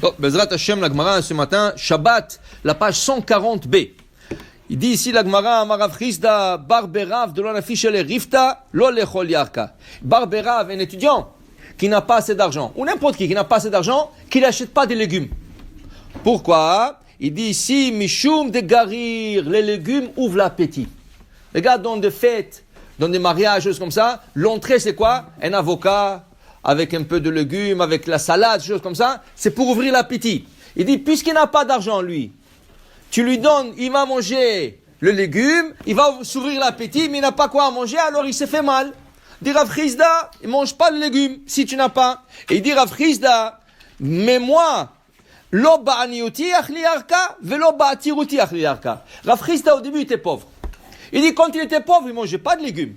Oh, Bezrat Hashem, la Gemara, ce matin, Shabbat, la page 140b. Il dit ici la Gemara, Marav Chisda, Barberav, de l'Onafiche le Rifta, lo lechol yarka. Barberav, un étudiant qui n'a pas assez d'argent, ou n'importe qui n'a pas assez d'argent, qui n'achète pas des légumes. Pourquoi? Il dit ici, Mishum de Garir, les légumes ouvrent l'appétit. Regarde dans des fêtes, dans des mariages, choses comme ça, l'entrée c'est quoi? Un avocat, avec un peu de légumes, avec la salade, choses comme ça, c'est pour ouvrir l'appétit. Il dit, puisqu'il n'a pas d'argent, lui, tu lui donnes, il va manger le légume, il va s'ouvrir l'appétit, mais il n'a pas quoi à manger, alors il s'est fait mal. Il dit, Rav Chisda, il ne mange pas le légume, si tu n'as pas. Et il dit, Rav Chisda, mais moi, lo ba'aniuti achli yarka, velo ba'atiruti achli yarka. Rav Chisda, au début, il était pauvre. Il dit, quand il était pauvre, il ne mangeait pas de légumes.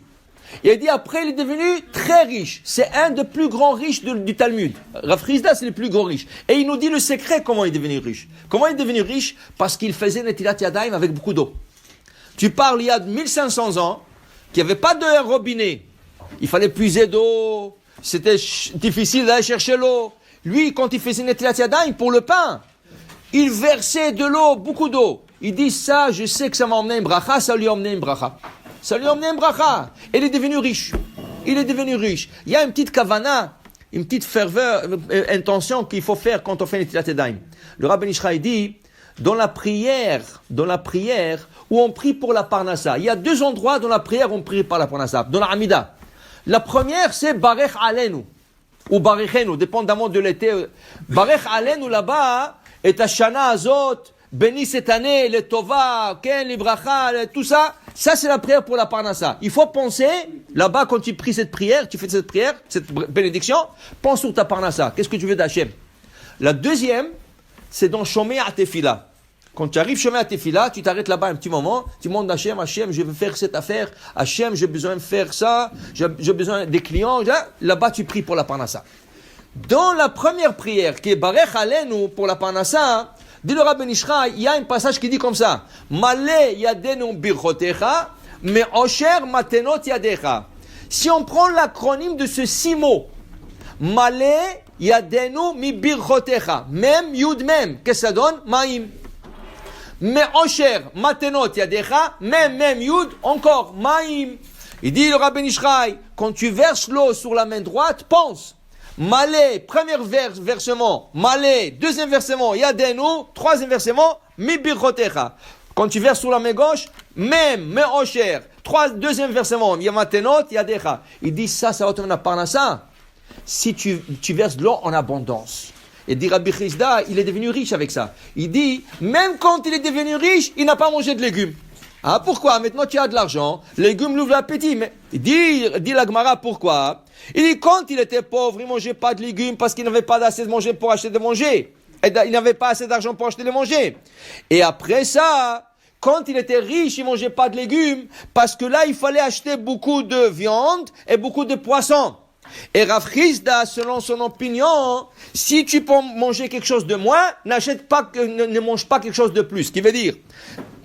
Et il dit, après, il est devenu très riche. C'est un des plus grands riches du Talmud. Rav Chisda, c'est le plus grand riche. Et il nous dit le secret comment il est devenu riche. Comment il est devenu riche? Parce qu'il faisait Netilat Yadayim avec beaucoup d'eau. Tu parles il y a 1500 ans, qu'il n'y avait pas de robinet. Il fallait puiser d'eau. C'était difficile d'aller chercher l'eau. Lui, quand il faisait Netilat Yadayim pour le pain, il versait de l'eau, beaucoup d'eau. Il dit, ça, je sais que ça m'a emmené une bracha, ça lui a emmené une bracha. Ça lui a emmené un bracha. Il est devenu riche. Il est devenu riche. Il y a une petite kavana, une petite ferveur, intention qu'il faut faire quand on fait Netilat Yadayim. Le Rabbi Ishraï dit, dans la prière où on prie pour la parnassa, il y a deux endroits dans la prière où on prie par la parnassa, dans la Hamida. La première, c'est Barech Alenu, ou Barechenu, dépendamment de l'été. Barech Alenu, là-bas, est Hashana Azot, béni cette année, les Tova, les Bracha, tout ça. Ça, c'est la prière pour la parnassa. Il faut penser, là-bas, quand tu pries cette prière, tu fais cette prière, cette bénédiction, pense sur ta parnassa. Qu'est-ce que tu veux d'Hachem? La deuxième, c'est dans Shomei Atefila. Quand tu arrives Shomei Atefila, tu t'arrêtes là-bas un petit moment, tu demandes à Hachem, Hachem, je veux faire cette affaire, Hachem, j'ai besoin de faire ça, j'ai besoin des clients, là-bas, tu pries pour la parnassa. Dans la première prière, qui est Barech Alenu pour la parnassa, dit le Rabbi Ishraï, il y a un passage qui dit comme ça, Malé yadenu birchotecha, mais osher matenot yadecha. Si on prend l'acronyme de ce 6 mots, Malé yadenu mi birchotecha, même yud même, qu'est-ce que ça donne? Maïm. Mais osher matenot yadecha, même yud, encore maïm. Il dit le Rabbi Ishraï, quand tu verses l'eau sur la main droite, pense. Malé, premier versement, Malé, deuxième versement, Yadenu, troisième versement, Mi birchotecha. Quand tu verses sur la main gauche, même, Me osher, deuxième versement, Yamatenot, Yadecha. Il dit ça va te donner la parnassa. Si tu verses de l'eau en abondance. Et dit Rabbi Chisda, il est devenu riche avec ça. Il dit, même quand il est devenu riche, il n'a pas mangé de légumes. Ah, pourquoi? Maintenant tu as de l'argent, les légumes l'ouvrent l'appétit. Mais dit la Gemara, pourquoi? Il dit, quand il était pauvre, il ne mangeait pas de légumes parce qu'il n'avait pas assez de manger pour acheter de manger. Et il n'avait pas assez d'argent pour acheter de manger. Et après ça, quand il était riche, il ne mangeait pas de légumes parce que là, il fallait acheter beaucoup de viande et beaucoup de poissons. Et Rav Chisda, selon son opinion, si tu peux manger quelque chose de moins, ne mange pas quelque chose de plus. Ce qui veut dire,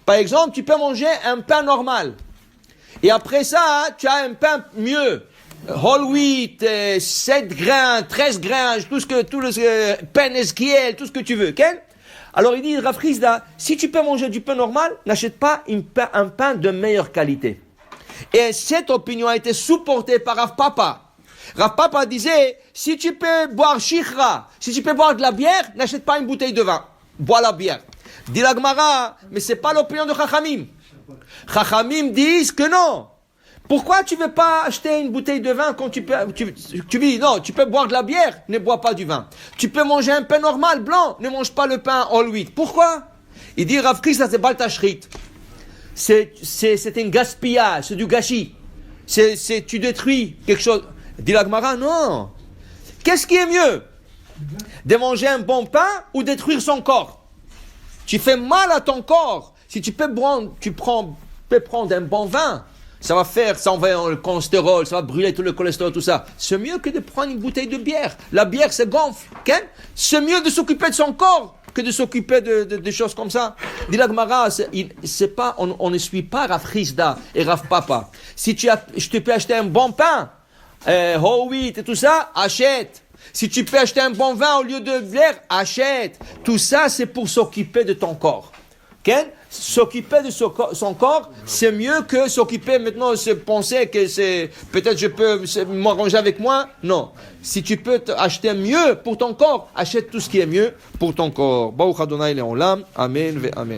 par exemple, tu peux manger un pain normal. Et après ça, tu as un pain mieux. Whole wheat, 7 grains, 13 grains, tout le pain Esquiel, tout ce que tu veux. Okay? Alors il dit, Rav Chisda, si tu peux manger du pain normal, n'achète pas un pain de meilleure qualité. Et cette opinion a été supportée par Rav Papa. Rav Papa disait, si tu peux boire shichra, si tu peux boire de la bière, n'achète pas une bouteille de vin. Bois la bière. Dit la Gemara, mais c'est pas l'opinion de Chachamim. Chachamim disent que non. Pourquoi tu ne veux pas acheter une bouteille de vin quand tu dis non, tu peux boire de la bière, ne bois pas du vin. Tu peux manger un pain normal, blanc, ne mange pas le pain all wheat. Pourquoi? Il dit Rav Chisda, c'est baltashrit. C'est un gaspillage, c'est du gâchis. Tu détruis quelque chose. Dit la Gemara, non. Qu'est-ce qui est mieux? De manger un bon pain ou détruire son corps? Tu fais mal à ton corps. Si tu peux prendre un bon vin, ça envoie le cholestérol, ça va brûler tout le cholestérol, tout ça. C'est mieux que de prendre une bouteille de bière. La bière, ça gonfle. Okay? C'est mieux de s'occuper de son corps que de s'occuper de choses comme ça. Dit la Gemara, on ne suit pas Rav Chisda et Rav Papa. Si je te peux acheter un bon pain, whole wheat et tout ça, achète. Si tu peux acheter un bon vin au lieu de bière, achète. Tout ça, c'est pour s'occuper de ton corps. Okay? S'occuper de son corps, c'est mieux que s'occuper maintenant, se penser que c'est peut-être je peux m'arranger avec moi. Non. Si tu peux acheter mieux pour ton corps, achète tout ce qui est mieux pour ton corps. Baruch Adonai Le'olam. Amen ve Amen.